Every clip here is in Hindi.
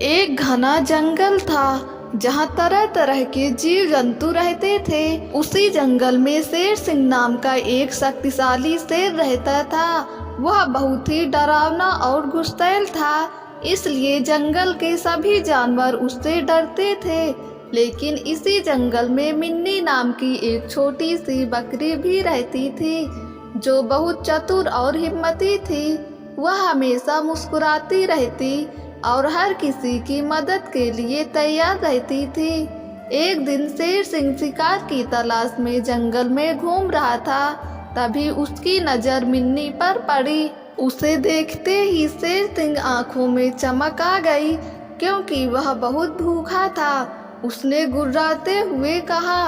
एक घना जंगल था जहाँ तरह तरह के जीव जंतु रहते थे। उसी जंगल में शेर सिंह नाम का एक शक्तिशाली शेर रहता था। वह बहुत ही डरावना और गुस्सैल था, इसलिए जंगल के सभी जानवर उससे डरते थे। लेकिन इसी जंगल में मिन्नी नाम की एक छोटी सी बकरी भी रहती थी, जो बहुत चतुर और हिम्मती थी। वह हमेशा मुस्कुराती रहती और हर किसी की मदद के लिए तैयार रहती थी। एक दिन शेर सिंह शिकार की तलाश में जंगल में घूम रहा था। तभी उसकी नज़र मिन्नी पर पड़ी। उसे देखते ही शेर सिंह आंखों में चमक आ गई, क्योंकि वह बहुत भूखा था। उसने गुर्राते हुए कहा,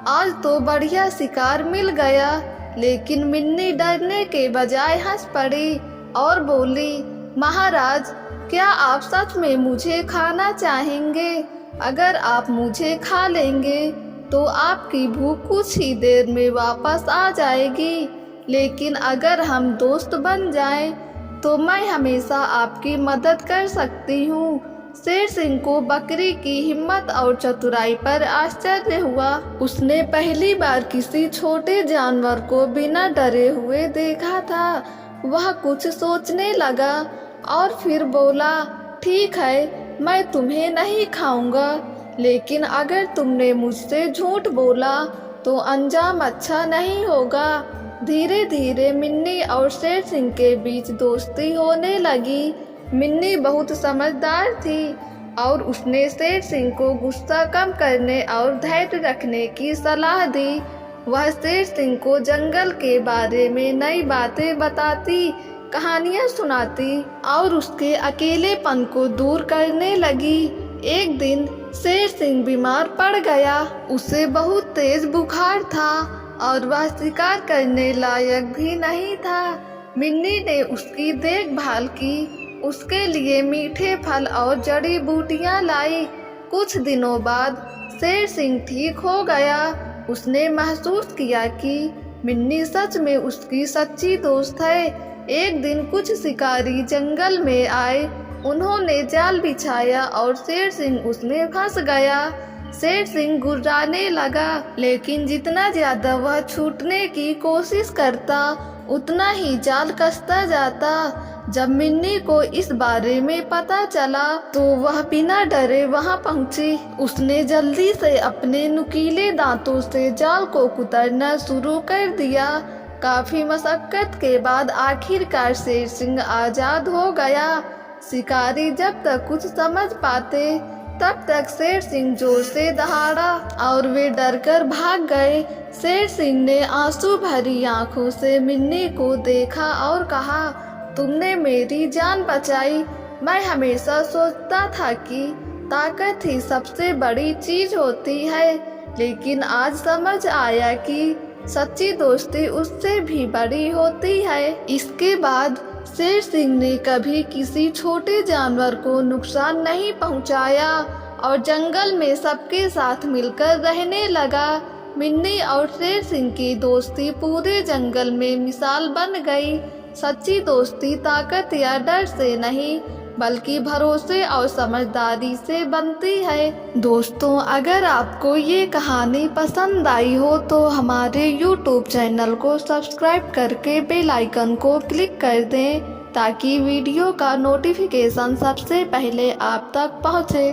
आज तो बढ़िया शिकार मिल गया। लेकिन मिन्नी डरने के बजाय हंस पड़ी और बोली, महाराज, क्या आप सच में मुझे खाना चाहेंगे? अगर आप मुझे खा लेंगे तो आपकी भूख कुछ ही देर में वापस आ जाएगी। लेकिन अगर हम दोस्त बन जाएं, तो मैं हमेशा आपकी मदद कर सकती हूँ। शेर सिंह को बकरी की हिम्मत और चतुराई पर आश्चर्य हुआ। उसने पहली बार किसी छोटे जानवर को बिना डरे हुए देखा था। वह कुछ सोचने लगा और फिर बोला, ठीक है, मैं तुम्हें नहीं खाऊंगा, लेकिन अगर तुमने मुझसे झूठ बोला तो अंजाम अच्छा नहीं होगा। धीरे धीरे मिन्नी और शेर सिंह के बीच दोस्ती होने लगी। मिन्नी बहुत समझदार थी और उसने शेर सिंह को गुस्सा कम करने और धैर्य रखने की सलाह दी। वह शेर सिंह को जंगल के बारे में नई बातें बताती, कहानियाँ सुनाती और उसके अकेलेपन को दूर करने लगी। एक दिन शेर सिंह बीमार पड़ गया। उसे बहुत तेज बुखार था और वह शिकार करने लायक भी नहीं था। मिन्नी ने उसकी देखभाल की, उसके लिए मीठे फल और जड़ी बूटियां लाई। कुछ दिनों बाद शेर सिंह ठीक हो गया। उसने महसूस किया कि मिन्नी सच में उसकी सच्ची दोस्त है। एक दिन कुछ शिकारी जंगल में आए। उन्होंने जाल बिछाया और शेर सिंह उसमें फंस गया। शेर सिंह गुर्राने लगा, लेकिन जितना ज्यादा वह छूटने की कोशिश करता, उतना ही जाल कसता जाता। जब मिन्नी को इस बारे में पता चला तो वह बिना डरे वहां पहुंची। उसने जल्दी से अपने नुकीले दांतों से जाल को कुतरना शुरू कर दिया। काफी मशक्कत के बाद आखिरकार शेर सिंह आजाद हो गया। शिकारी जब तक कुछ समझ पाते, तब तक शेर सिंह जोर से दहाड़ा और वे डरकर भाग गए। शेर सिंह ने आंसू भरी आंखों से मिन्नी को देखा और कहा, तुमने मेरी जान बचाई। मैं हमेशा सोचता था कि ताकत ही सबसे बड़ी चीज होती है, लेकिन आज समझ आया कि सच्ची दोस्ती उससे भी बड़ी होती है। इसके बाद शेर सिंह ने कभी किसी छोटे जानवर को नुकसान नहीं पहुंचाया और जंगल में सबके साथ मिलकर रहने लगा। मिन्नी और शेर सिंह की दोस्ती पूरे जंगल में मिसाल बन गई। सच्ची दोस्ती ताकत या डर से नहीं, बल्कि भरोसे और समझदारी से बनती है। दोस्तों, अगर आपको ये कहानी पसंद आई हो तो हमारे YouTube चैनल को सब्सक्राइब करके बेल आइकन को क्लिक कर दें, ताकि वीडियो का नोटिफिकेशन सबसे पहले आप तक पहुँचे।